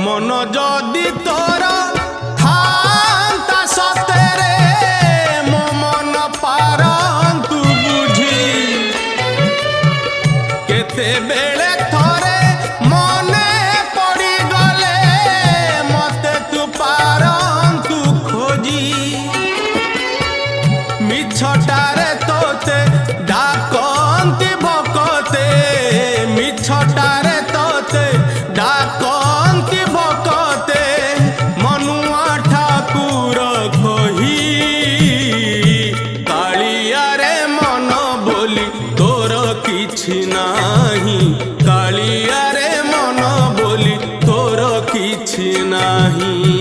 मन जदि तोर थांता सतेरे मो मन पारंतु बुझी केते बेले थोरे मने पड़ी गले मते तू पारंतु खोजी मिछटारे तोते डाकंती भकते मिछटारे तोते डाकंती भकते मनुआ ठाकुर कही कालिया रे मन बोली तोर किछि नाही कालिया रे मन बोली तोर किछि नाही।